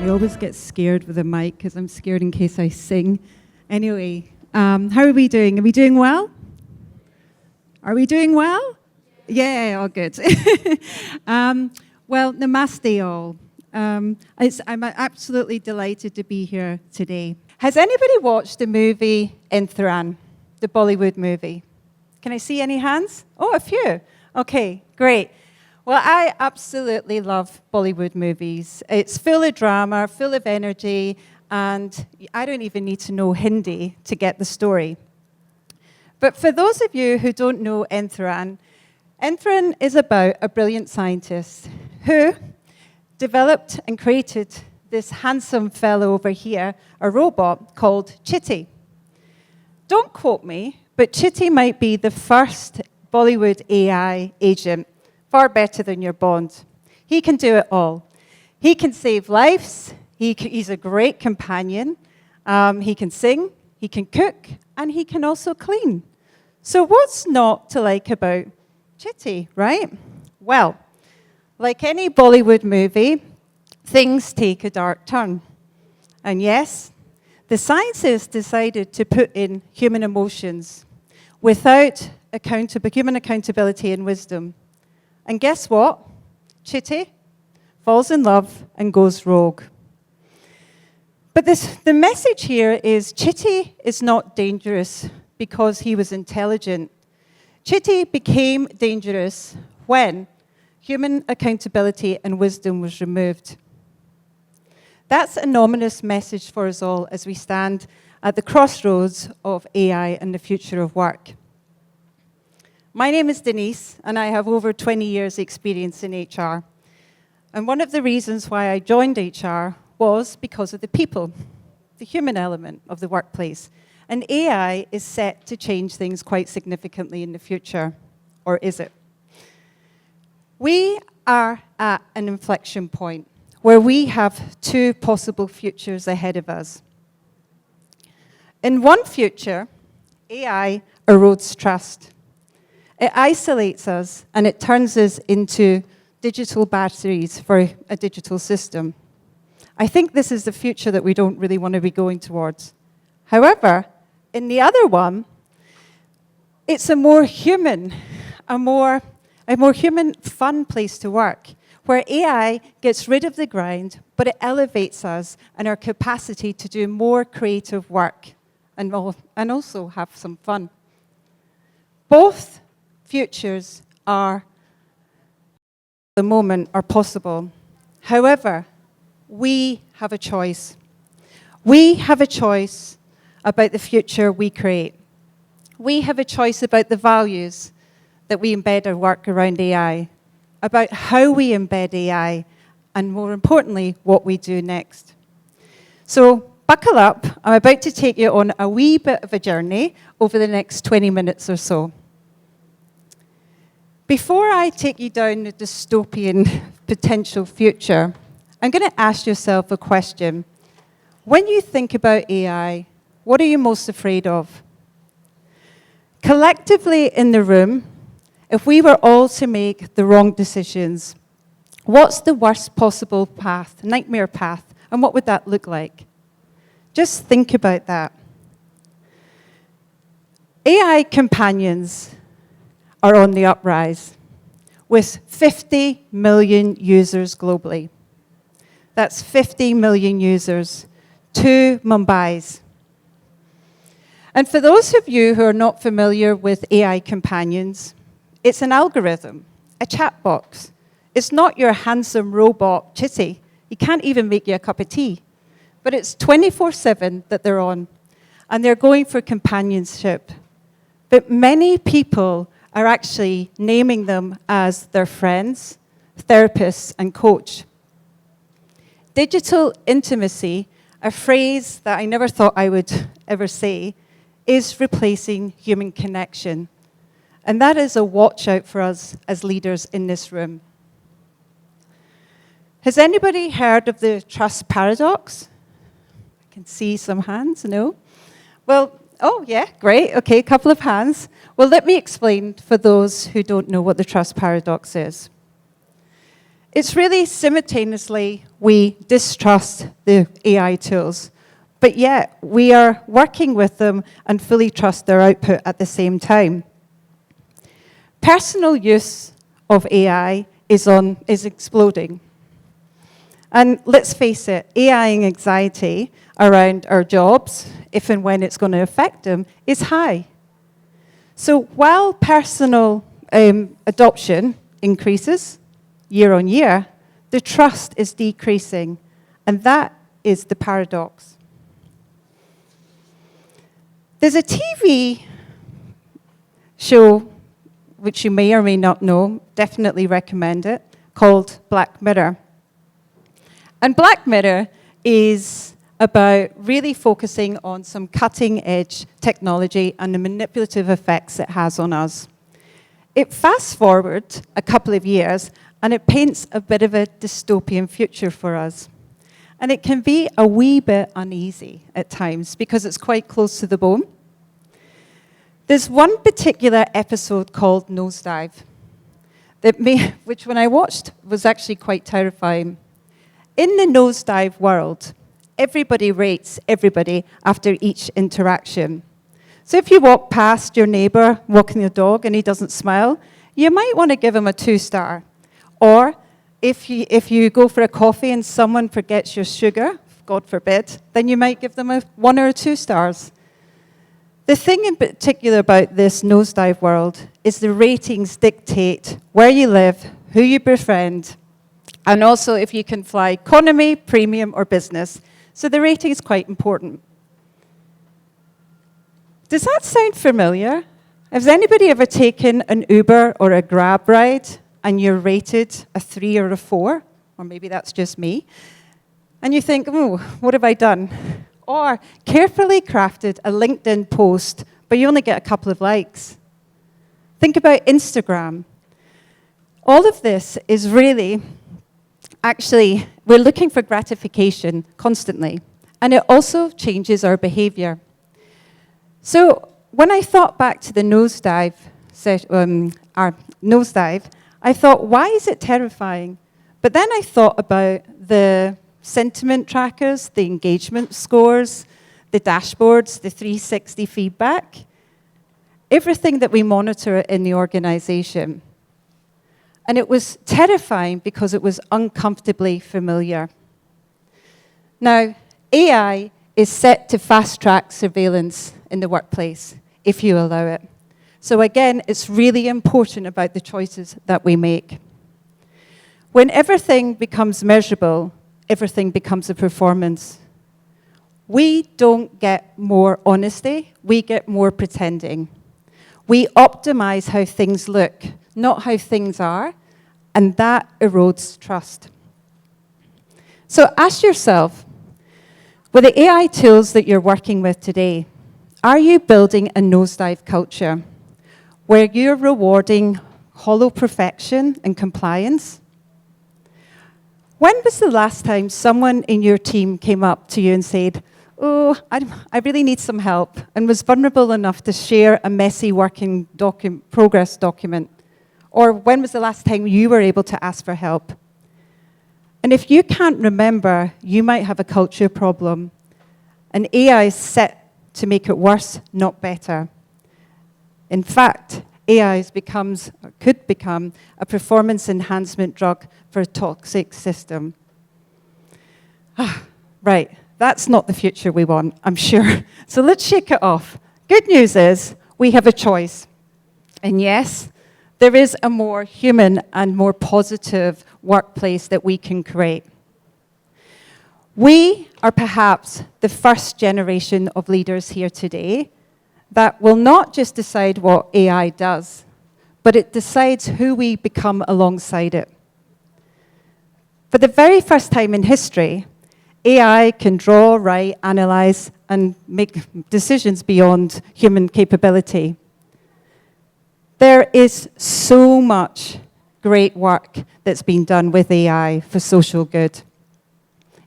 I always get scared with a mic because I'm scared in case I sing. Anyway, how are we doing? Are we doing well? Are we doing well? Yeah, all good. Well, namaste all. I'm absolutely delighted to be here today. Has anybody watched the movie Enthran, the Bollywood movie? Can I see any hands? Oh, a few. Okay, great. Well, I absolutely love Bollywood movies. It's full of drama, full of energy, and I don't even need to know Hindi to get the story. But for those of you who don't know Enthran, Enthran is about a brilliant scientist who developed and created this handsome fellow over here, a robot called Chitty. Don't quote me, but Chitty might be the first Bollywood AI agent, far better than your Bond. He can do it all. He can save lives. He's a great companion. He can sing, he can cook, and he can also clean. So what's not to like about Chitty, right? Well, like any Bollywood movie, things take a dark turn. And yes, the scientists decided to put in human emotions without human accountability and wisdom. And guess what? Chitty falls in love and goes rogue. But the message here is Chitty is not dangerous because he was intelligent. Chitty became dangerous when human accountability and wisdom was removed. That's an ominous message for us all as we stand at the crossroads of AI and the future of work. My name is Denise, and I have over 20 years' experience in HR. And one of the reasons why I joined HR was because of the people, the human element of the workplace. And AI is set to change things quite significantly in the future, or is it? We are at an inflection point where we have two possible futures ahead of us. In one future, AI erodes trust. It isolates us and it turns us into digital batteries for a digital system. I think this is the future that we don't really want to be going towards. However, in the other one, it's a more human, a more human, fun place to work, where AI gets rid of the grind, but it elevates us and our capacity to do more creative work and also have some fun. Both futures at the moment are possible. However, we have a choice. We have a choice about the future we create. We have a choice about the values that we embed our work around AI, about how we embed AI, and more importantly, what we do next. So buckle up. I'm about to take you on a wee bit of a journey over the next 20 minutes or so. Before I take you down the dystopian potential future, I'm going to ask yourself a question. When you think about AI, what are you most afraid of? Collectively in the room, if we were all to make the wrong decisions, what's the worst possible path, nightmare path, and what would that look like? Just think about that. AI companions are on the uprise, with 50 million users globally. That's 50 million users, 2 Mumbais. And for those of you who are not familiar with AI companions, it's an algorithm, a chat box. It's not your handsome robot, Chitty. He can't even make you a cup of tea. But it's 24/7 that they're on, and they're going for companionship. But many people are actually naming them as their friends, therapists, and coach. Digital intimacy, a phrase that I never thought I would ever say, is replacing human connection. And that is a watch out for us as leaders in this room. Has anybody heard of the trust paradox? I can see some hands, no? Well, oh yeah, great, okay, a couple of hands. Well, let me explain for those who don't know what the trust paradox is. It's really simultaneously we distrust the AI tools, but yet we are working with them and fully trust their output at the same time. Personal use of AI is exploding. And let's face it, AI and anxiety around our jobs, if and when it's going to affect them, is high. So while personal adoption increases year on year, the trust is decreasing. And that is the paradox. There's a TV show, which you may or may not know, definitely recommend it, called Black Mirror. And Black Mirror is about really focusing on some cutting-edge technology and the manipulative effects it has on us. It fast forward a couple of years, and it paints a bit of a dystopian future for us. And it can be a wee bit uneasy at times because it's quite close to the bone. There's one particular episode called Nosedive, which when I watched was actually quite terrifying. In the nosedive world, everybody rates everybody after each interaction. So if you walk past your neighbor walking the dog and he doesn't smile, you might want to give him a 2-star. Or if you go for a coffee and someone forgets your sugar, God forbid, then you might give them a 1 or 2 stars. The thing in particular about this nosedive world is the ratings dictate where you live, who you befriend, and also if you can fly economy, premium, or business. So the rating is quite important. Does that sound familiar? Has anybody ever taken an Uber or a Grab ride and you're rated a 3 or a 4? Or maybe that's just me. And you think, oh, what have I done? Or carefully crafted a LinkedIn post, but you only get a couple of likes. Think about Instagram. All of this is really, actually, we're looking for gratification constantly. And it also changes our behavior. So when I thought back to the nosedive, I thought, why is it terrifying? But then I thought about the sentiment trackers, the engagement scores, the dashboards, the 360 feedback, everything that we monitor in the organization. And it was terrifying because it was uncomfortably familiar. Now, AI is set to fast-track surveillance in the workplace, if you allow it. So again, it's really important about the choices that we make. When everything becomes measurable, everything becomes a performance. We don't get more honesty, we get more pretending. We optimize how things look, not how things are, and that erodes trust. So ask yourself, with the AI tools that you're working with today, are you building a nosedive culture where you're rewarding hollow perfection and compliance? When was the last time someone in your team came up to you and said, oh, I really need some help, and was vulnerable enough to share a messy working progress document? Or when was the last time you were able to ask for help? And if you can't remember, you might have a culture problem. And AI is set to make it worse, not better. In fact, AI could become a performance enhancement drug for a toxic system. Right, that's not the future we want, I'm sure. So let's shake it off. Good news is we have a choice. And yes, there is a more human and more positive workplace that we can create. We are perhaps the first generation of leaders here today that will not just decide what AI does, but it decides who we become alongside it. For the very first time in history, AI can draw, write, analyze, and make decisions beyond human capability. There is so much great work that's been done with AI for social good.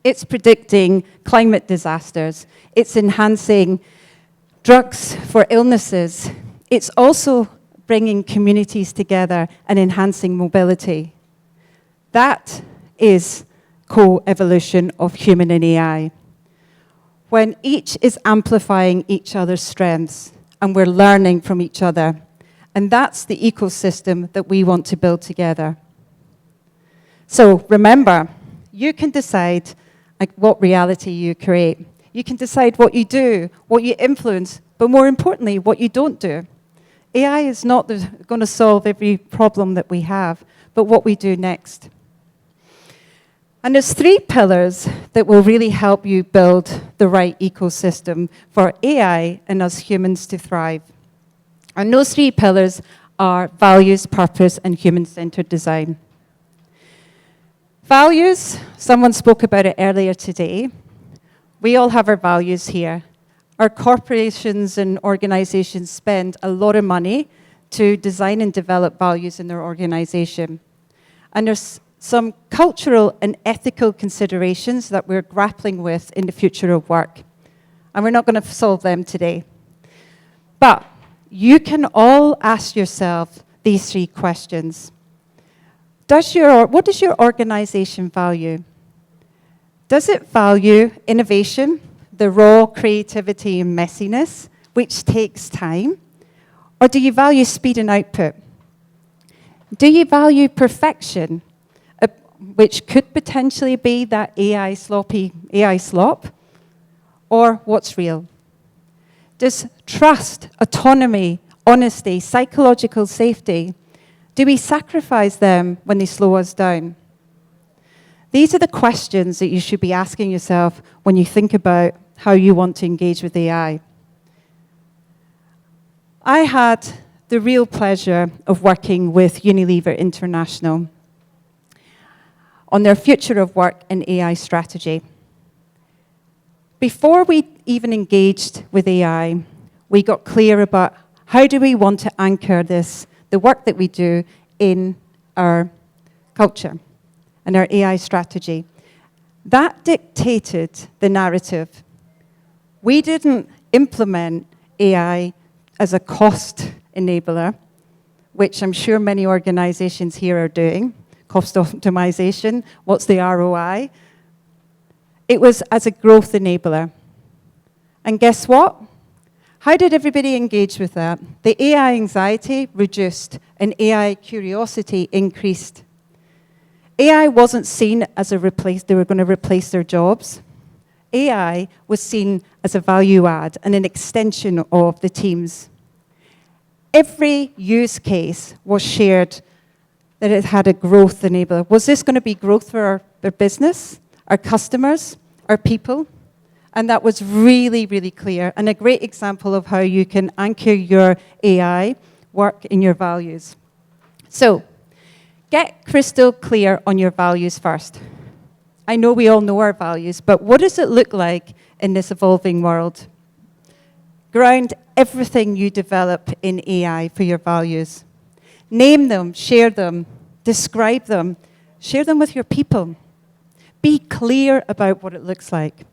It's predicting climate disasters. It's enhancing drugs for illnesses. It's also bringing communities together and enhancing mobility. That is co-evolution of human and AI. When each is amplifying each other's strengths and we're learning from each other. And that's the ecosystem that we want to build together. So remember, you can decide what reality you create. You can decide what you do, what you influence, but more importantly, what you don't do. AI is not going to solve every problem that we have, but what we do next. And there's 3 pillars that will really help you build the right ecosystem for AI and us humans to thrive. And those 3 pillars are values, purpose, and human-centered design. Values, someone spoke about it earlier today. We all have our values here. Our corporations and organizations spend a lot of money to design and develop values in their organization. And there's some cultural and ethical considerations that we're grappling with in the future of work. And we're not going to solve them today. But you can all ask yourself these 3 questions. What does your organization value? Does it value innovation, the raw creativity and messiness, which takes time? Or do you value speed and output? Do you value perfection, which could potentially be that AI slop? Or what's real? Does trust, autonomy, honesty, psychological safety, do we sacrifice them when they slow us down? These are the questions that you should be asking yourself when you think about how you want to engage with AI. I had the real pleasure of working with Unilever International on their future of work and AI strategy. Before we even engaged with AI, we got clear about how do we want to anchor the work that we do in our culture and our AI strategy. That dictated the narrative. We didn't implement AI as a cost enabler, which I'm sure many organizations here are doing, cost optimization, what's the ROI? It was as a growth enabler. And guess what? How did everybody engage with that? The AI anxiety reduced and AI curiosity increased. AI wasn't seen as they were going to replace their jobs. AI was seen as a value add and an extension of the teams. Every use case was shared that it had a growth enabler. Was this going to be growth for our business, our customers, our people? And that was really, really clear, and a great example of how you can anchor your AI work in your values. So, get crystal clear on your values first. I know we all know our values, but what does it look like in this evolving world? Ground everything you develop in AI for your values. Name them, share them, describe them, share them with your people. Be clear about what it looks like.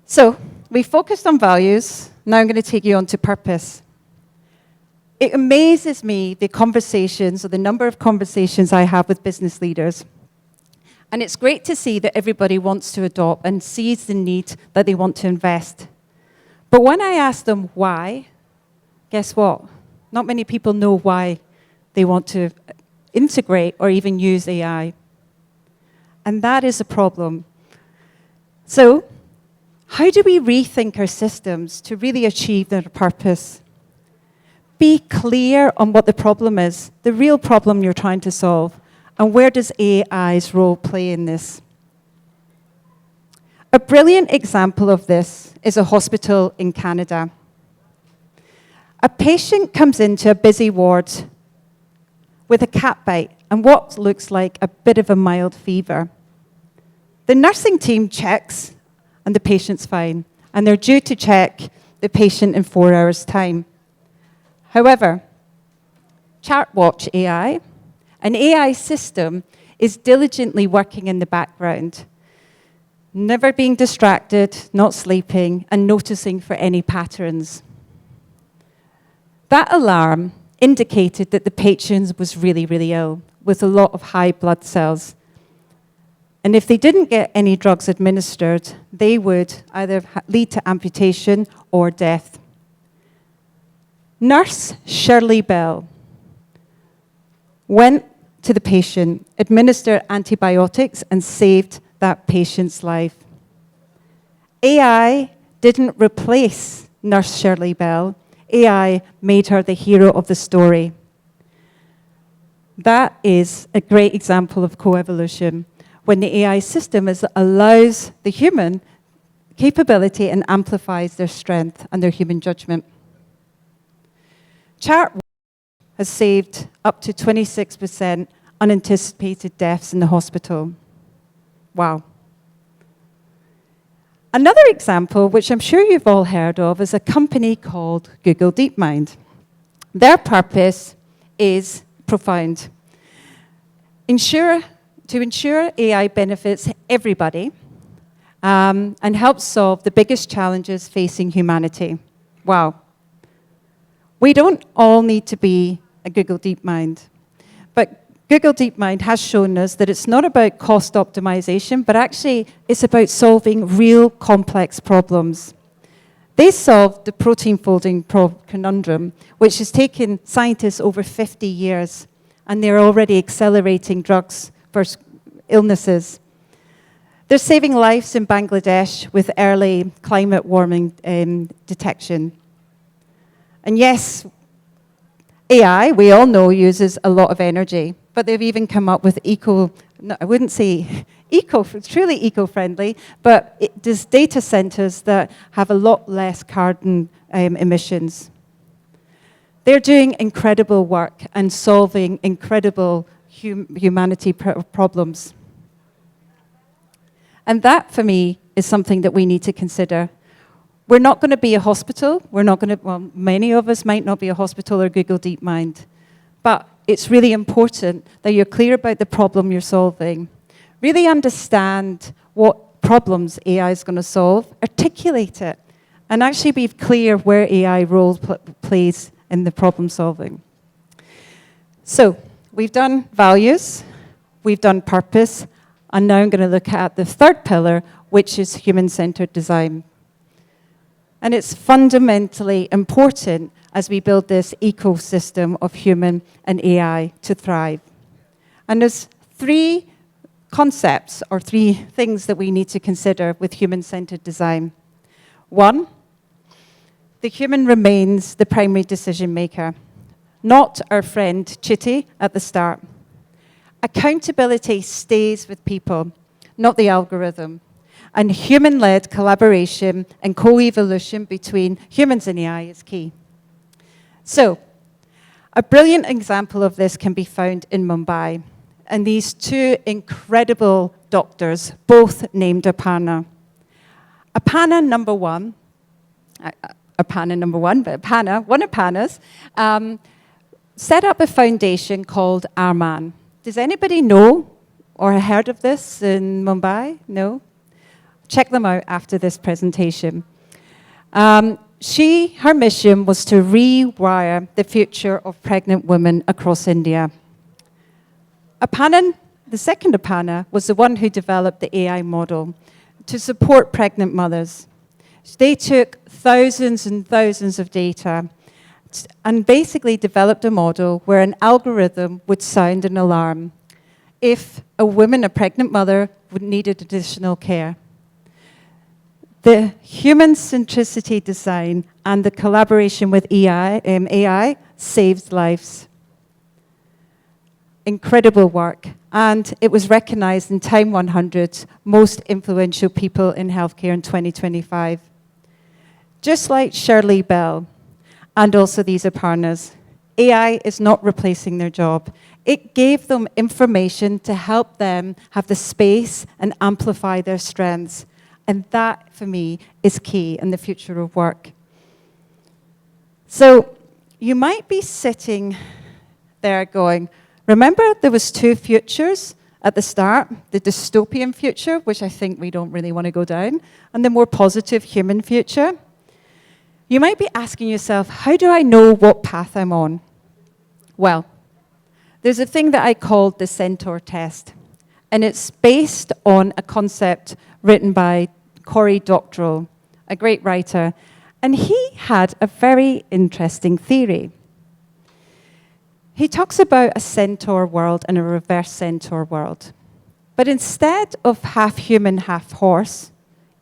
So, we focused on values. Now I'm going to take you on to purpose. It amazes me the conversations, or the number of conversations I have with business leaders. And it's great to see that everybody wants to adopt and sees the need that they want to invest. But when I ask them why, guess what? Not many people know why they want to integrate or even use AI. And that is a problem. So, how do we rethink our systems to really achieve their purpose? Be clear on what the problem is, the real problem you're trying to solve, and where does AI's role play in this? A brilliant example of this is a hospital in Canada. A patient comes into a busy ward with a cat bite and what looks like a bit of a mild fever. The nursing team checks and the patient's fine, and they're due to check the patient in 4 hours' time. However, ChartWatch AI, an AI system, is diligently working in the background, never being distracted, not sleeping, and noticing for any patterns. That alarm indicated that the patient was really, really ill. with a lot of high blood cells. And if they didn't get any drugs administered, they would either lead to amputation or death. Nurse Shirley Bell went to the patient, administered antibiotics, and saved that patient's life. AI didn't replace Nurse Shirley Bell. AI made her the hero of the story. That is a great example of coevolution, when the AI system allows the human capability and amplifies their strength and their human judgment. Chart has saved up to 26% unanticipated deaths in the hospital. Wow. Another example, which I'm sure you've all heard of, is a company called Google DeepMind. Their purpose is profound. To ensure AI benefits everybody and helps solve the biggest challenges facing humanity. Wow. We don't all need to be a Google DeepMind, but Google DeepMind has shown us that it's not about cost optimization, but actually it's about solving real complex problems. They solved the protein folding conundrum, which has taken scientists over 50 years, and they're already accelerating drugs for illnesses. They're saving lives in Bangladesh with early climate warming detection. And yes, AI, we all know, uses a lot of energy, but they've even come up with I wouldn't say truly eco-friendly, but there's data centers that have a lot less carbon emissions. They're doing incredible work and solving incredible humanity problems. And that, for me, is something that we need to consider. We're not going to be a hospital. Many of us might not be a hospital or Google DeepMind. But it's really important that you're clear about the problem you're solving. Really understand what problems AI is going to solve, articulate it, and actually be clear where AI role plays in the problem solving. So, we've done values, we've done purpose, and now I'm going to look at the third pillar, which is human-centered design. And it's fundamentally important as we build this ecosystem of human and AI to thrive. And there's three concepts or three things that we need to consider with human-centered design. One, the human remains the primary decision maker, not our friend Chitty at the start. Accountability stays with people, not the algorithm. And human-led collaboration and co-evolution between humans and AI is key. So, a brilliant example of this can be found in Mumbai. And these two incredible doctors, both named Aparna. Aparna number one, but Aparna, one of Aparna's, set up a foundation called Arman. Does anybody know or heard of this in Mumbai? No? Check them out after this presentation. Her mission was to rewire the future of pregnant women across India. Aparna, the second Aparna, was the one who developed the AI model to support pregnant mothers. They took thousands and thousands of data and basically developed a model where an algorithm would sound an alarm if a pregnant mother, would need additional care. The human-centricity design and the collaboration with AI saves lives. Incredible work. And it was recognized in Time 100's most influential people in healthcare in 2025. Just like Shirley Bell and also these Aparnas, AI is not replacing their job. It gave them information to help them have the space and amplify their strengths. And that, for me, is key in the future of work. So you might be sitting there going, remember there was two futures at the start, the dystopian future, which I think we don't really want to go down, and the more positive human future. You might be asking yourself, how do I know what path I'm on? Well, there's a thing that I call the centaur test. And it's based on a concept written by Cory Doctorow, a great writer. And he had a very interesting theory. He talks about a centaur world and a reverse centaur world. But instead of half human, half horse,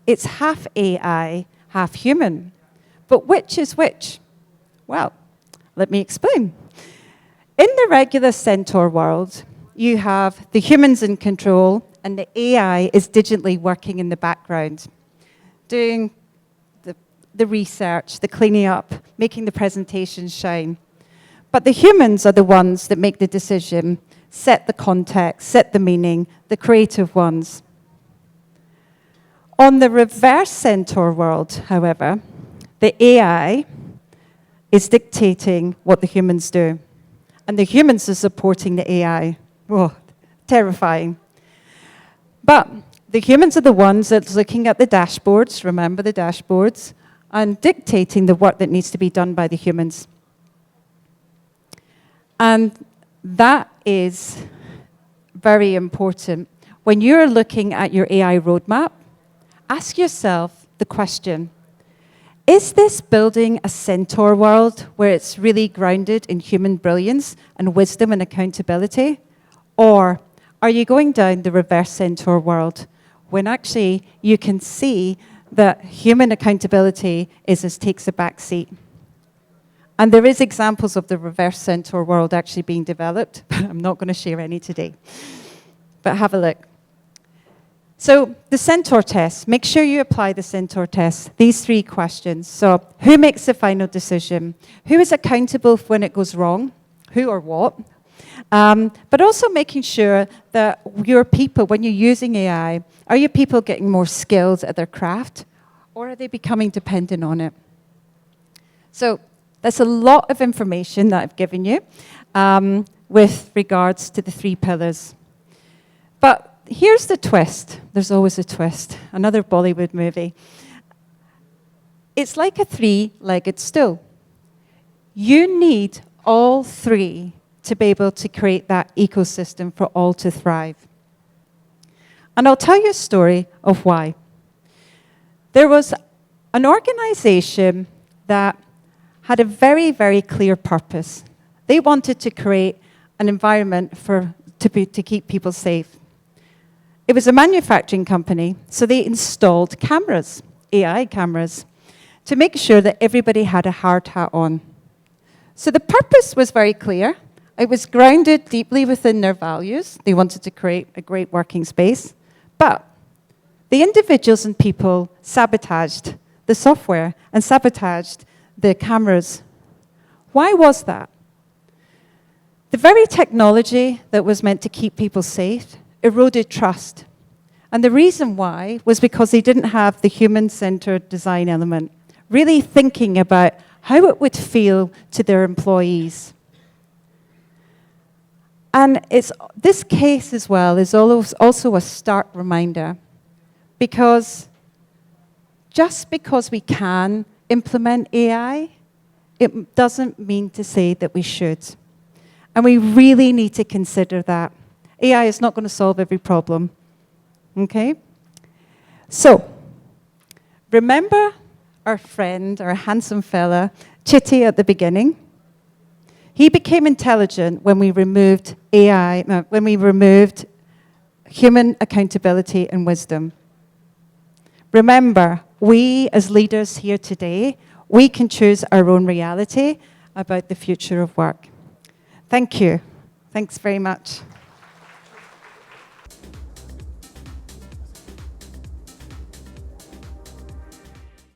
it's half AI, half human. But which is which? Well, let me explain. In the regular centaur world, you have the humans in control, and the AI is digitally working in the background, doing the research, the cleaning up, making the presentations shine. But the humans are the ones that make the decision, set the context, set the meaning, the creative ones. On the reverse centaur world, however, the AI is dictating what the humans do. And the humans are supporting the AI. Whoa, terrifying. But the humans are the ones that's looking at the dashboards, remember the dashboards, and dictating the work that needs to be done by the humans. And that is very important. When you're looking at your AI roadmap, ask yourself the question, is this building a centaur world where it's really grounded in human brilliance and wisdom and accountability? Or are you going down the reverse centaur world when actually you can see that human accountability takes a back seat? And there is examples of the reverse centaur world actually being developed, but I'm not going to share any today. But have a look. So the centaur test, make sure you apply the centaur test, these 3 questions. So who makes the final decision? Who is accountable when it goes wrong? Who or what? But also making sure that your people, when you're using AI, are your people getting more skills at their craft? Or are they becoming dependent on it? So that's a lot of information that I've given you with regards to the 3 pillars. But here's the twist. There's always a twist. Another Bollywood movie. It's like a 3-legged stool. You need all 3 to be able to create that ecosystem for all to thrive. And I'll tell you a story of why. There was an organization that had a very, very clear purpose. They wanted to create an environment to keep people safe. It was a manufacturing company, so they installed cameras, AI cameras, to make sure that everybody had a hard hat on. So the purpose was very clear. It was grounded deeply within their values. They wanted to create a great working space. But the individuals and people sabotaged the software and sabotaged the cameras. Why was that? The very technology that was meant to keep people safe eroded trust. And the reason why was because they didn't have the human-centered design element, really thinking about how it would feel to their employees. And this case as well is also a stark reminder, because just because we can implement AI, it doesn't mean to say that we should. And we really need to consider that. AI is not going to solve every problem, okay? So, remember our friend, our handsome fella, Chitty at the beginning? He became intelligent when we removed when we removed human accountability and wisdom. Remember, we as leaders here today, we can choose our own reality about the future of work. Thank you. Thanks very much.